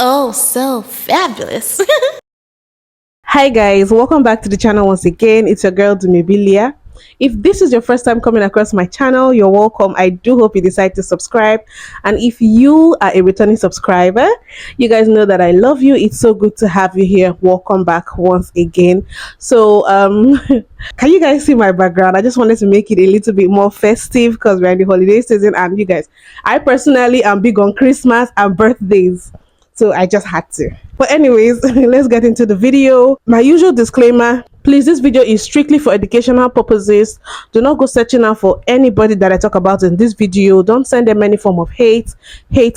Oh, so fabulous. Hi guys, welcome back to the channel once again. It's your girl Dumebi. If this is your first time coming across my channel, you're welcome. I do hope you decide to subscribe, and if you are a returning subscriber, you guys know that I love you. It's so good to have you here. Welcome back once again. So can you guys see my background? I just wanted to make it a little bit more festive because we're in the holiday season, and you guys, I personally am big on Christmas and birthdays, so I just had to. But anyways, let's get into the video. My usual disclaimer: please, this video is strictly for educational purposes. Do not go searching out for anybody that I talk about in this video. Don't send them any form of hate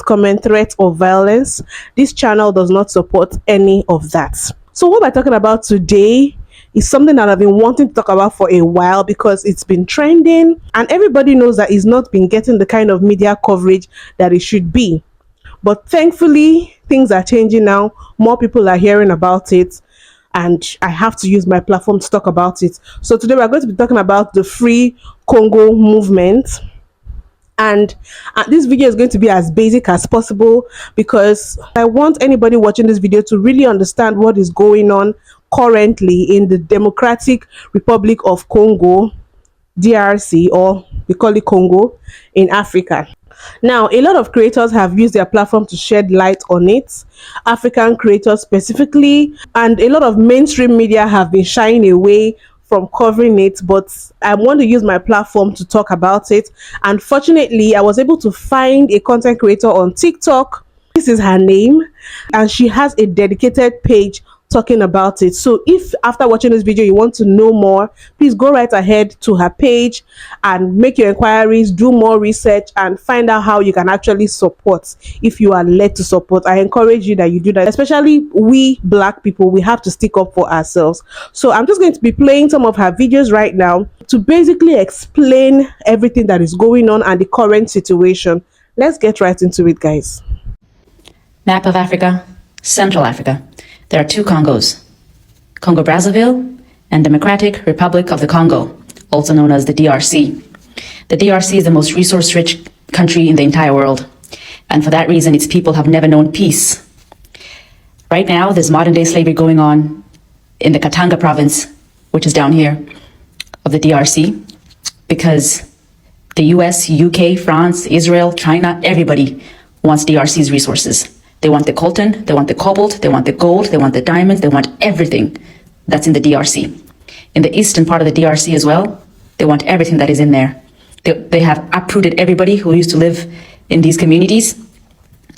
comment, threat, or violence. This channel does not support any of that. So what we're talking about today is something that I've been wanting to talk about for a while because it's been trending and everybody knows that it's not been getting the kind of media coverage that it should be. But thankfully, things are changing now. More people are hearing about it, and I have to use my platform to talk about it. So today we're going to be talking about the Free Congo movement. And this video is going to be as basic as possible because I want anybody watching this video to really understand what is going on currently in the Democratic Republic of Congo, DRC, or we call it Congo, in Africa. Now, a lot of creators have used their platform to shed light on it, African creators specifically, and a lot of mainstream media have been shying away from covering it, but I want to use my platform to talk about it. And fortunately, I was able to find a content creator on TikTok. This is her name, and she has a dedicated page talking about it. So if after watching this video you want to know more, please go right ahead to her page and make your inquiries, do more research, and find out how you can actually support if you are led to support. I encourage you that you do that, especially we Black people. We have to stick up for ourselves. So I'm just going to be playing some of her videos right now to basically explain everything that is going on and the current situation. Let's get right into it, guys. Map of Africa, Central Africa. There are two Congos, Congo-Brazzaville and Democratic Republic of the Congo, also known as the DRC. The DRC is the most resource-rich country in the entire world, and for that reason, its people have never known peace. Right now, there's modern-day slavery going on in the Katanga province, which is down here, of the DRC, because the US, UK, France, Israel, China, everybody wants DRC's resources. They want the coltan, they want the cobalt, they want the gold, they want the diamonds, they want everything that's in the DRC. In the eastern part of the DRC as well, they want everything that is in there. They have uprooted everybody who used to live in these communities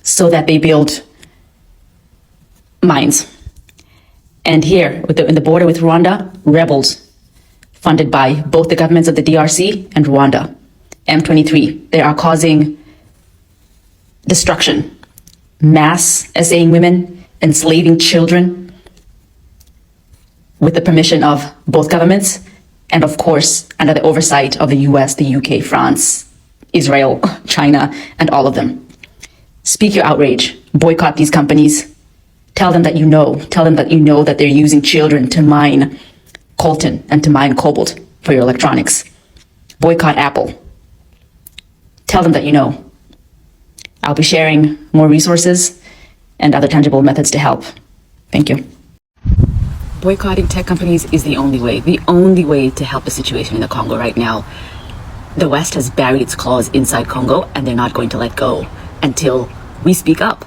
so that they build mines. And here, in the border with Rwanda, rebels funded by both the governments of the DRC and Rwanda, M23, they are causing destruction. Mass essaying women, enslaving children with the permission of both governments and of course under the oversight of the US, the UK, France, Israel, China, and all of them. Speak your outrage, boycott these companies, tell them that you know that they're using children to mine coltan and to mine cobalt for your electronics. Boycott Apple. Tell them that you know. I'll be sharing more resources and other tangible methods to help. Thank you. Boycotting tech companies is the only way to help the situation in the Congo right now. The West has buried its claws inside Congo, and they're not going to let go until we speak up.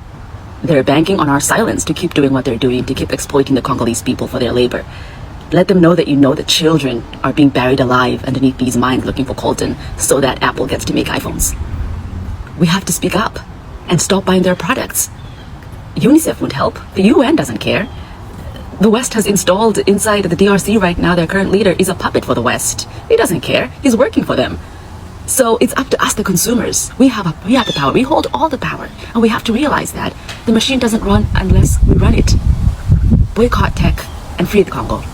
They're banking on our silence to keep doing what they're doing, to keep exploiting the Congolese people for their labor. Let them know that you know that children are being buried alive underneath these mines looking for coltan so that Apple gets to make iPhones. We have to speak up and stop buying their products. UNICEF would help. The UN doesn't care. The West has installed inside the DRC right now, their current leader is a puppet for the West. He doesn't care. He's working for them. So it's up to us, the consumers. We have the power. We hold all the power. And we have to realize that the machine doesn't run unless we run it. Boycott tech and free the Congo.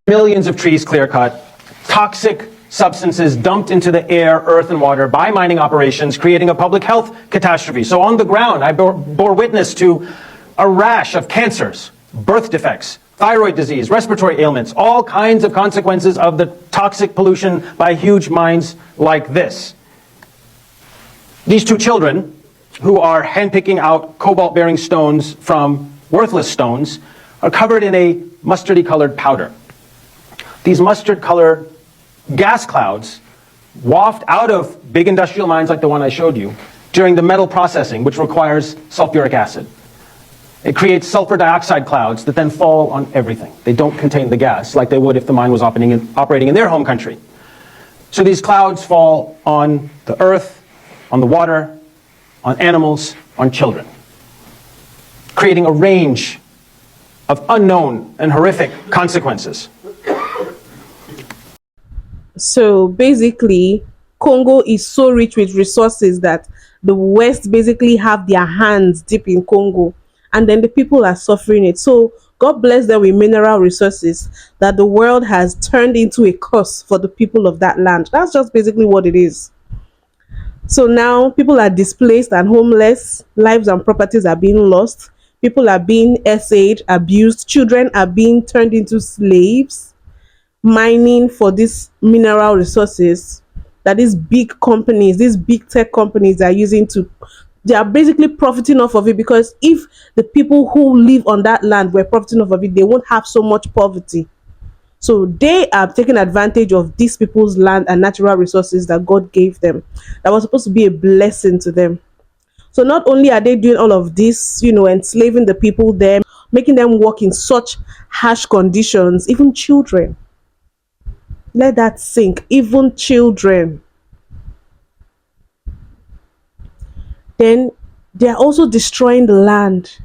Millions of trees clear-cut, toxic substances dumped into the air, earth, and water by mining operations, creating a public health catastrophe. So on the ground, I bore witness to a rash of cancers, birth defects, thyroid disease, respiratory ailments, all kinds of consequences of the toxic pollution by huge mines like this. These two children, who are handpicking out cobalt-bearing stones from worthless stones, are covered in a mustardy-colored powder. These mustard-colored gas clouds waft out of big industrial mines like the one I showed you during the metal processing, which requires sulfuric acid. It creates sulfur dioxide clouds that then fall on everything. They don't contain the gas like they would if the mine was operating in their home country. So these clouds fall on the earth, on the water, on animals, on children, creating a range of unknown and horrific consequences. So basically, Congo is so rich with resources that the West basically have their hands deep in Congo, and then the people are suffering it. So God bless them with mineral resources that the world has turned into a curse for the people of that land. That's just basically what it is. So now people are displaced and homeless, lives and properties are being lost, people are being essayed, abused, children are being turned into slaves, mining for these mineral resources that these big companies, these big tech companies are using to, they are basically profiting off of it, because if the people who live on that land were profiting off of it, they won't have so much poverty. So they are taking advantage of these people's land and natural resources that God gave them, that was supposed to be a blessing to them. So not only are they doing all of this, enslaving the people there, making them work in such harsh conditions, even children. Let that sink. Even children. Then they are also destroying the land.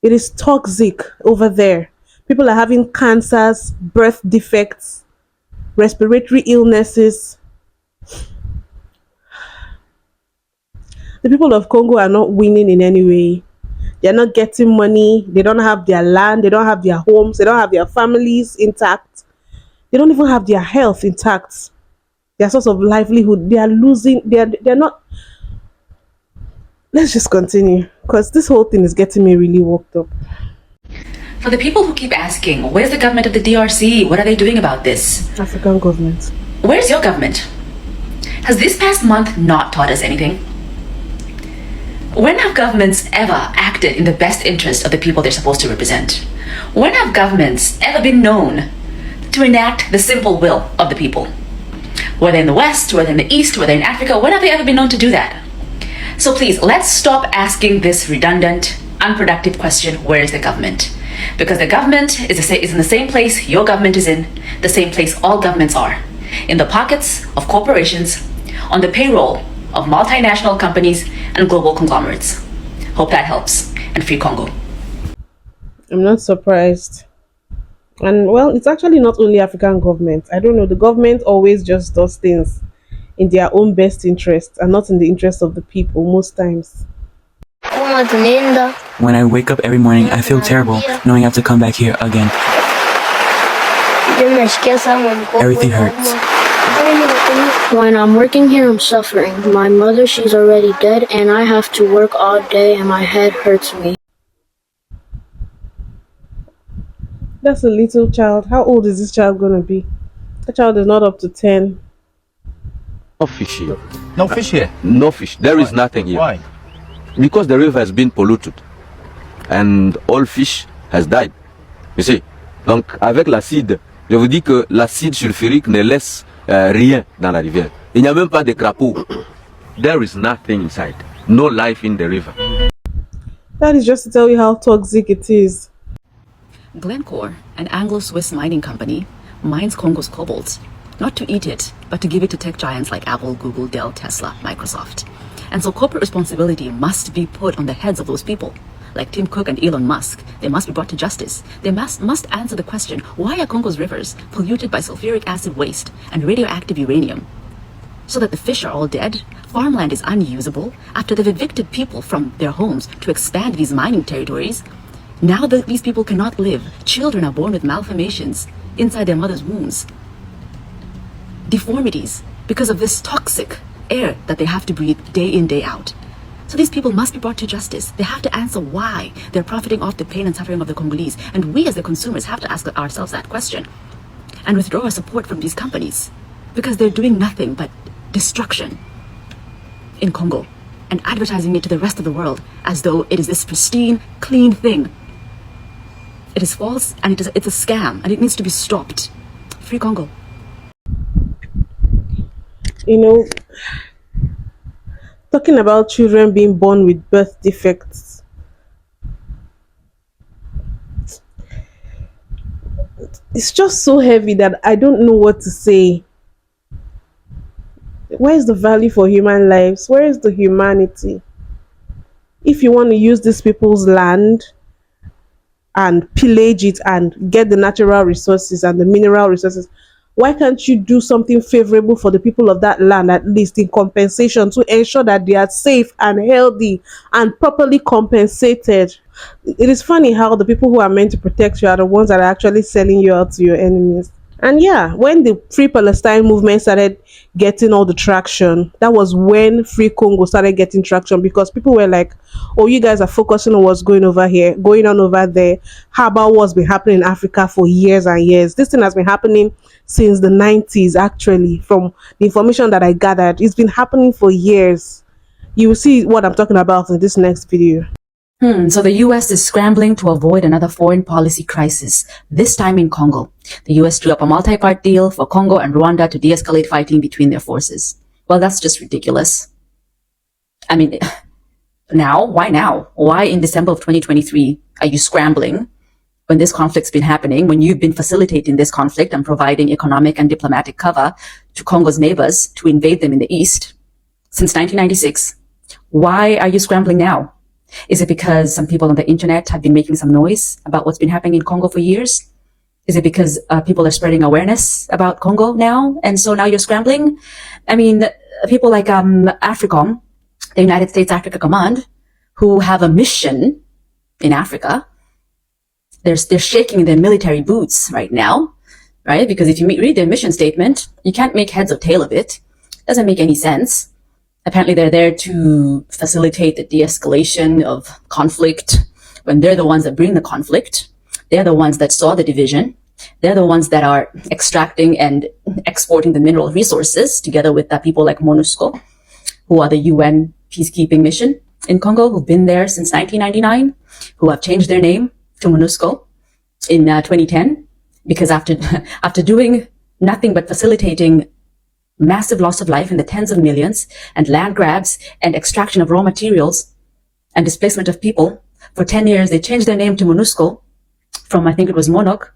It is toxic over there. People are having cancers, birth defects, respiratory illnesses. The people of Congo are not winning in any way. They're not getting money. They don't have their land. They don't have their homes. They don't have their families intact. They don't even have their health intact. Their source of livelihood. They are losing. They're not. Let's just continue, because this whole thing is getting me really worked up. For the people who keep asking, where's the government of the DRC? What are they doing about this? African government. Where's your government? Has this past month not taught us anything? When have governments ever acted in the best interest of the people they're supposed to represent? When have governments ever been known to enact the simple will of the people? Whether in the West, whether in the East, whether in Africa, when have they ever been known to do that? So please, let's stop asking this redundant, unproductive question, where is the government? Because the government is in the same place your government is in, the same place all governments are. In the pockets of corporations, on the payroll of multinational companies and global conglomerates. Hope that helps. And free Congo. I'm not surprised. And well, it's actually not only African governments. I don't know, the government always just does things in their own best interest and not in the interest of the people most times. When I wake up every morning, I feel terrible knowing I have to come back here again. Everything hurts. When I'm working here, I'm suffering. My mother, she's already dead, and I have to work all day, and my head hurts me. That's a little child. How old is this child going to be? The child is not up to 10. No fish here. No fish here? No fish. There is nothing here. Why? Because the river has been polluted. And all fish has died. You see? Donc, avec l'acide, je vous dis que l'acide sulfurique ne laisse rien dans la rivière. Il n'y a même pas de crapauds. There is nothing inside. No life in the river. That is just to tell you how toxic it is. Glencore, an Anglo-Swiss mining company, mines Congo's cobalt, not to eat it, but to give it to tech giants like Apple, Google, Dell, Tesla, Microsoft. And so corporate responsibility must be put on the heads of those people, like Tim Cook and Elon Musk. They must be brought to justice. They must answer the question, why are Congo's rivers polluted by sulfuric acid waste and radioactive uranium? So that the fish are all dead, farmland is unusable, after they've evicted people from their homes to expand these mining territories. Now that these people cannot live, children are born with malformations inside their mother's wombs. Deformities because of this toxic air that they have to breathe day in, day out. So these people must be brought to justice. They have to answer why they're profiting off the pain and suffering of the Congolese. And we as the consumers have to ask ourselves that question and withdraw our support from these companies, because they're doing nothing but destruction in Congo and advertising it to the rest of the world as though it is this pristine, clean thing. It is false, and it's a scam, and it needs to be stopped. Free Congo. You know, talking about children being born with birth defects, it's just so heavy that I don't know what to say. Where is the value for human lives? Where is the humanity? If you want to use these people's land and pillage it and get the natural resources and the mineral resources, why can't you do something favorable for the people of that land, at least in compensation, to ensure that they are safe and healthy and properly compensated? It is funny how the people who are meant to protect you are the ones that are actually selling you out to your enemies. And yeah, when the Free Palestine movement started getting all the traction, that was when Free Congo started getting traction, because people were like, oh, you guys are focusing on what's going on over there. How about what's been happening in Africa for years and years? This thing has been happening since the 90s, actually, from the information that I gathered. It's been happening for years. You will see what I'm talking about in this next video. So the U.S. is scrambling to avoid another foreign policy crisis, this time in Congo. The U.S. drew up a multi-part deal for Congo and Rwanda to de-escalate fighting between their forces. Well, that's just ridiculous. I mean, now? Why now? Why in December of 2023 are you scrambling when this conflict's been happening, when you've been facilitating this conflict and providing economic and diplomatic cover to Congo's neighbors to invade them in the east since 1996? Why are you scrambling now? Is it because some people on the internet have been making some noise about what's been happening in Congo for years? Is it because people are spreading awareness about Congo now, and so now you're scrambling? I mean, people like AFRICOM, the United States Africa Command, who have a mission in Africa, they're shaking their military boots right now, right? Because if you read their mission statement, you can't make heads or tail of it. It doesn't make any sense. Apparently, they're there to facilitate the de-escalation of conflict when they're the ones that bring the conflict. They're the ones that saw the division. They're the ones that are extracting and exporting the mineral resources together with people like MONUSCO, who are the UN peacekeeping mission in Congo, who've been there since 1999, who have changed their name to MONUSCO in 2010, because after doing nothing but facilitating massive loss of life in the tens of millions and land grabs and extraction of raw materials and displacement of people, for 10 years, they changed their name to MONUSCO from, I think it was MONUC.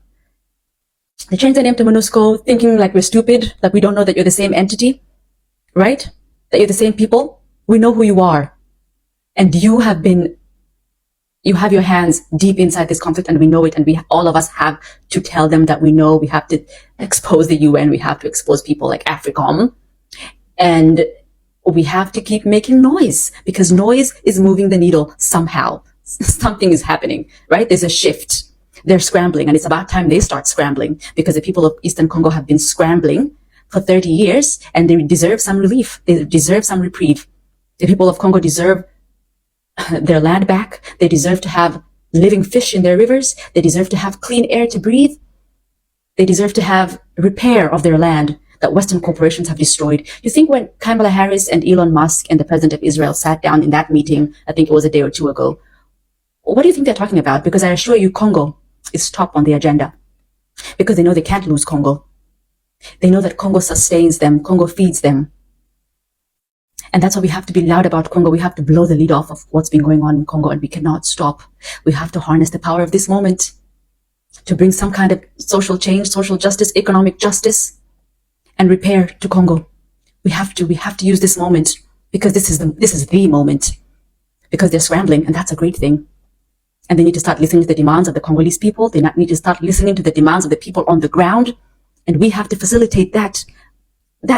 They changed their name to MONUSCO thinking like we're stupid, like we don't know that you're the same entity, right? That you're the same people. We know who you are. And you have your hands deep inside this conflict, and we know it, and all of us have to tell them that we know. We have to expose the UN, we have to expose people like AFRICOM, and we have to keep making noise, because noise is moving the needle somehow. Something is happening, right? There's a shift. They're scrambling, and it's about time they start scrambling, because the people of Eastern Congo have been scrambling for 30 years, and they deserve some relief. They deserve some reprieve. The people of Congo deserve their land back. They deserve to have living fish in their rivers. They deserve to have clean air to breathe. They deserve to have repair of their land that Western corporations have destroyed. You think when Kamala Harris and Elon Musk and the president of Israel sat down in that meeting, I think it was a day or two ago, what do you think they're talking about? Because I assure you, Congo is top on the agenda, because they know they can't lose Congo. They know that Congo sustains them. Congo feeds them. And that's why we have to be loud about Congo. We have to blow the lid off of what's been going on in Congo, and we cannot stop. We have to harness the power of this moment to bring some kind of social change, social justice, economic justice, and repair to Congo. We have to use this moment, because this is the moment, because they're scrambling, and that's a great thing. And they need to start listening to the demands of the Congolese people. They need to start listening to the demands of the people on the ground. And we have to facilitate that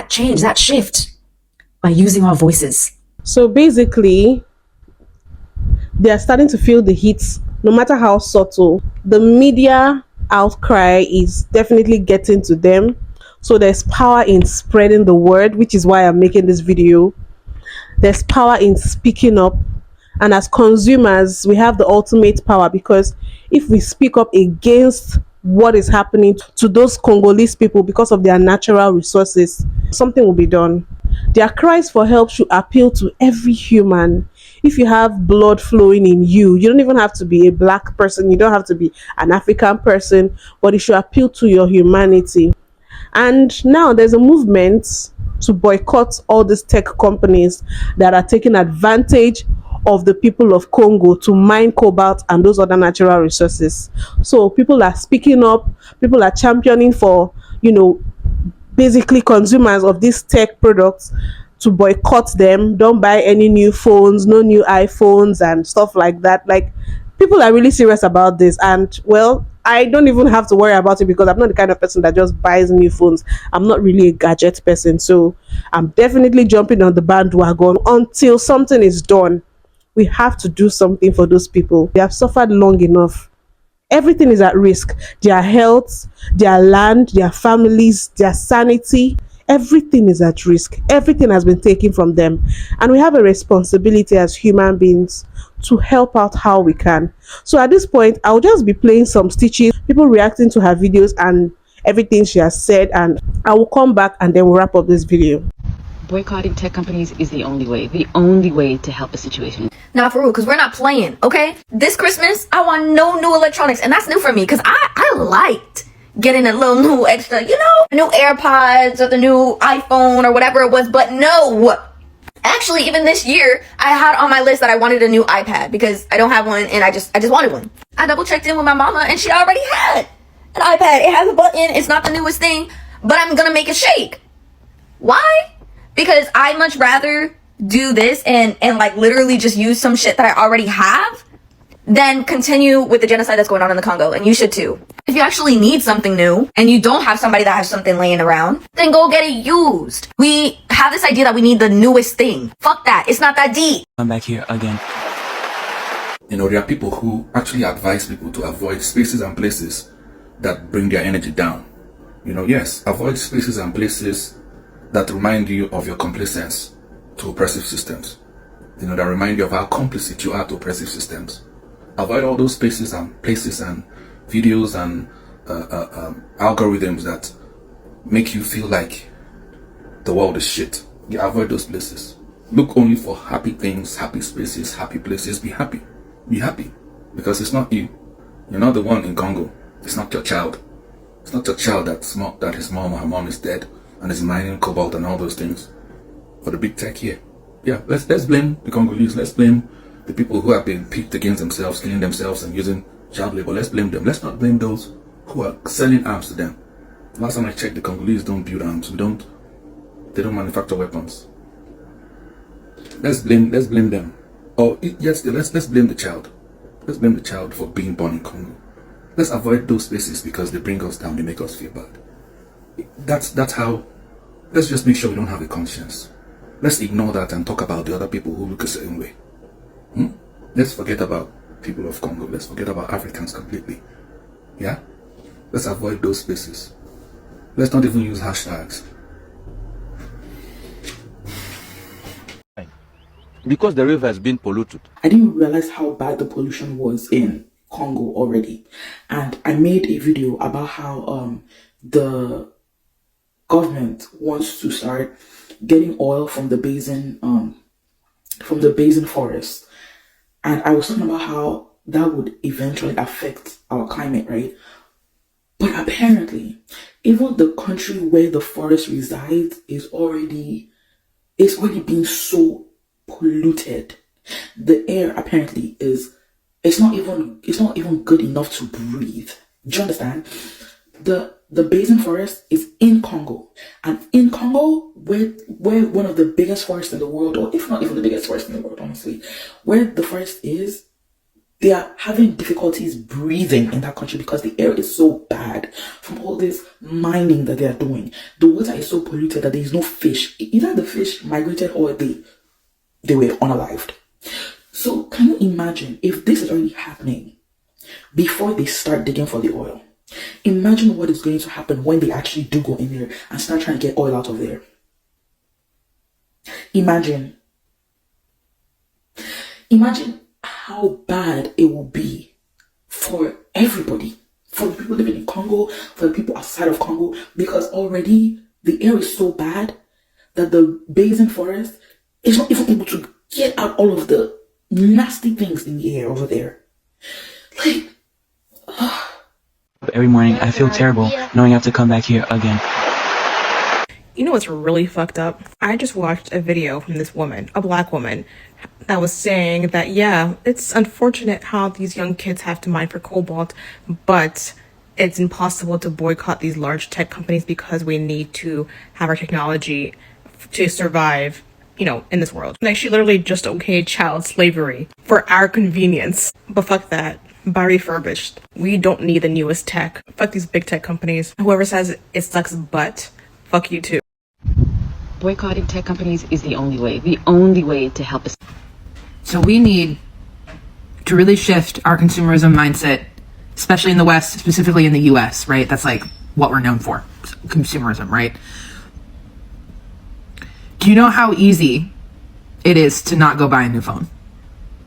change, that shift, by using our voices. So basically, they are starting to feel the heat, no matter how subtle. The media outcry is definitely getting to them. So there's power in spreading the word, which is why I'm making this video. there's power in speaking up. And as consumers, we have the ultimate power, because if we speak up against what is happening to those Congolese people because of their natural resources, something will be done. Their cries for help should appeal to every human. If you have blood flowing in you, you don't even have to be a black person, you don't have to be an African person, but it should appeal to your humanity. And now there's a movement to boycott all these tech companies that are taking advantage of the people of Congo to mine cobalt and those other natural resources. So people are speaking up, people are championing for, basically consumers of these tech products to boycott them. Don't buy any new phones, no new iPhones and stuff like that. Like, people are really serious about this. And well, I don't even have to worry about it, because I'm not the kind of person that just buys new phones. I'm not really a gadget person. So I'm definitely jumping on the bandwagon until something is done. We have to do something for those people. They have suffered long enough. Everything is at risk. Their health, their land, their families, their sanity, everything is at risk. Everything has been taken from them. And we have a responsibility as human beings to help out how we can. So at this point, I'll just be playing some stitches, people reacting to her videos and everything she has said, and I will come back and then we'll wrap up this video. Boycotting tech companies is the only way to help the situation. Nah, for real, because we're not playing, okay? This Christmas, I want no new electronics, and that's new for me, because I liked getting a little new extra, new AirPods or the new iPhone or whatever it was, but no. Actually, even this year, I had on my list that I wanted a new iPad, because I don't have one, and I just wanted one. I double checked in with my mama, and she already had an iPad. It has a button, it's not the newest thing, but I'm gonna make it shake. Why? Because I'd much rather do this and like literally just use some shit that I already have than continue with the genocide that's going on in the Congo. And you should too. If you actually need something new and you don't have somebody that has something laying around, then go get it used. We have this idea that we need the newest thing. Fuck that. It's not that deep. I'm back here again. There are people who actually advise people to avoid spaces and places that bring their energy down. Yes, avoid spaces and places that remind you of your complacence to oppressive systems. That remind you of how complicit you are to oppressive systems. Avoid all those spaces and places and videos and algorithms that make you feel like the world is shit. Avoid those places. Look only for happy things, happy spaces, happy places. Be happy. Be happy. Because it's not you. You're not the one in Congo. It's not your child. It's not your child that his mom or her mom is dead and is mining cobalt and all those things for the big tech here. Yeah, let's blame the Congolese. Let's blame the people who have been picked against themselves, killing themselves and using child labor. Let's blame them. Let's not blame those who are selling arms to them. Last time I checked, the Congolese don't build arms. They don't manufacture weapons. Let's blame them. Let's blame the child. Let's blame the child for being born in Congo. Let's avoid those spaces because they bring us down. They make us feel bad. That's how. Let's just make sure we don't have a conscience. Let's ignore that and talk about the other people who look a certain way. Let's forget about people of Congo. Let's forget about Africans completely. Yeah? Let's avoid those spaces. Let's not even use hashtags. Because the river has been polluted. I didn't realize how bad the pollution was in Congo already. And I made a video about how the government wants to start getting oil from the basin forest. And I was talking about how that would eventually affect our climate, right? But apparently, even the country where the forest resides is already being so polluted. The air apparently it's not even good enough to breathe. Do you understand? The basin forest is in Congo, and in Congo, where one of the biggest forests in the world, or if not even the biggest forest in the world, honestly, where the forest is, they are having difficulties breathing in that country because the air is so bad from all this mining that they are doing. The water is so polluted that there is no fish. Either the fish migrated or they were unalived. So can you imagine if this is already happening before they start digging for the oil? Imagine what is going to happen when they actually do go in there and start trying to get oil out of there. Imagine. imagine how bad it will be for everybody, for the people living in Congo, for the people outside of Congo, because already the air is so bad that the basin forest is not even able to get out all of the nasty things in the air over there. Like, Every morning, I feel terrible knowing I have to come back here again. You know what's really fucked up? I just watched a video from this woman, a black woman, that was saying that, yeah, it's unfortunate how these young kids have to mine for cobalt, but it's impossible to boycott these large tech companies because we need to have our technology to survive, you know, in this world. Like, she literally just okayed child slavery for our convenience. But fuck that. Buy refurbished. We don't need the newest tech. Fuck these big tech companies. Whoever says it sucks butt, fuck you too. Boycotting tech companies is the only way to help us. So we need to really shift our consumerism mindset, especially in the West, specifically in the US, right? That's like what we're known for, consumerism, right? Do you know how easy it is to not go buy a new phone?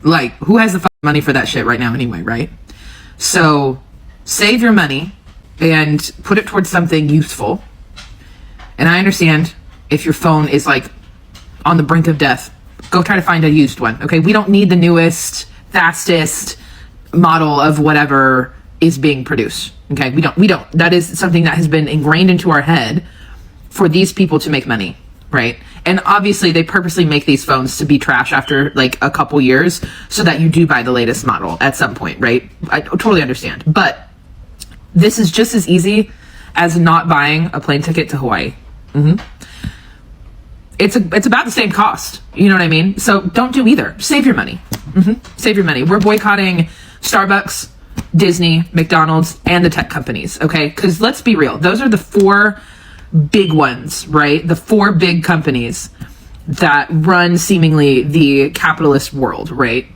Like, who has the money for that shit right now anyway, right? So save your money and put it towards something useful. And I understand if your phone is like on the brink of death, go try to find a used one. Okay, we don't need the newest, fastest model of whatever is being produced. Okay, we don't. That is something that has been ingrained into our head for these people to make money, right? And obviously they purposely make these phones to be trash after like a couple years so that you do buy the latest model at some point, right? I totally understand. But this is just as easy as not buying a plane ticket to Hawaii. It's about the same cost. You know what I mean? So don't do either. Save your money. Save your money. We're boycotting Starbucks, Disney, McDonald's, and the tech companies, okay? Because let's be real. Those are the four big ones, right? The four big companies that run seemingly the capitalist world, right?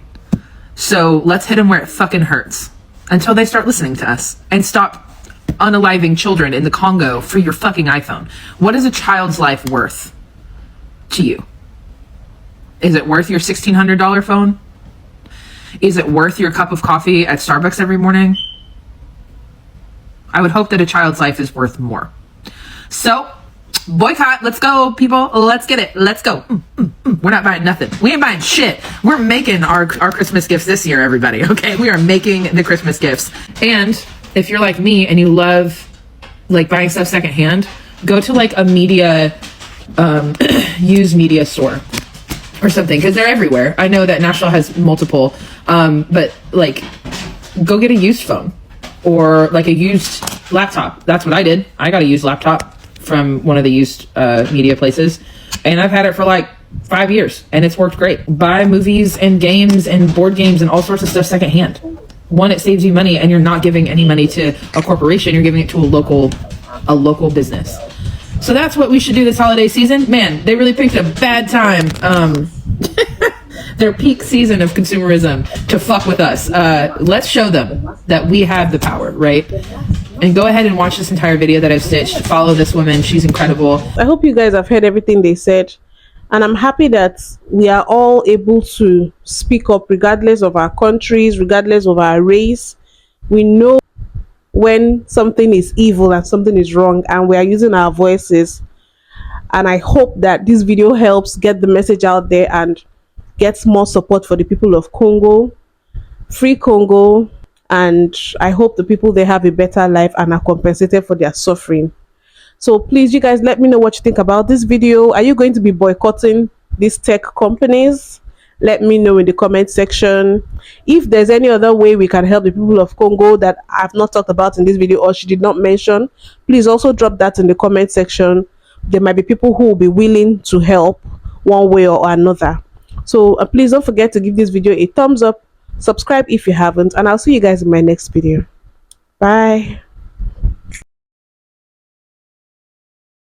So let's hit them where it fucking hurts until they start listening to us and stop unaliving children in the Congo for your fucking iPhone. What is a child's life worth to you? Is it worth your $1,600 phone? Is it worth your cup of coffee at Starbucks every morning? I would hope that a child's life is worth more. So, boycott. Let's go, people. Let's get it. Let's go. We're not buying nothing. We ain't buying shit. We're making our Christmas gifts this year, everybody. Okay, we are making the Christmas gifts. And if you're like me and you love like buying stuff secondhand, go to like a media used media store or something, because they're everywhere. I know that Nashville has multiple, but like go get a used phone or like a used laptop. That's what I did. I got a used laptop from one of the used media places, and I've had it for like 5 years and it's worked great. Buy movies and games and board games and all sorts of stuff secondhand. One, it saves you money and you're not giving any money to a corporation, you're giving it to a local business. So that's what we should do this holiday season. Man, they really picked a bad time. Their peak season of consumerism to fuck with us. Let's show them that we have the power, right? And go ahead and watch this entire video that I've stitched. Follow this woman. She's incredible. I hope you guys have heard everything they said. And I'm happy that we are all able to speak up regardless of our countries, regardless of our race. We know when something is evil and something is wrong, and we are using our voices. And I hope that this video helps get the message out there and gets more support for the people of Congo. Free Congo. And I hope the people there have a better life and are compensated for their suffering. So please, you guys, let me know what you think about this video. Are you going to be boycotting these tech companies? Let me know in the comment section. If there's any other way we can help the people of Congo that I've not talked about in this video or she did not mention, please also drop that in the comment section. There might be people who will be willing to help one way or another. So please don't forget to give this video a thumbs up, subscribe if you haven't, and I'll see you guys in my next video. Bye.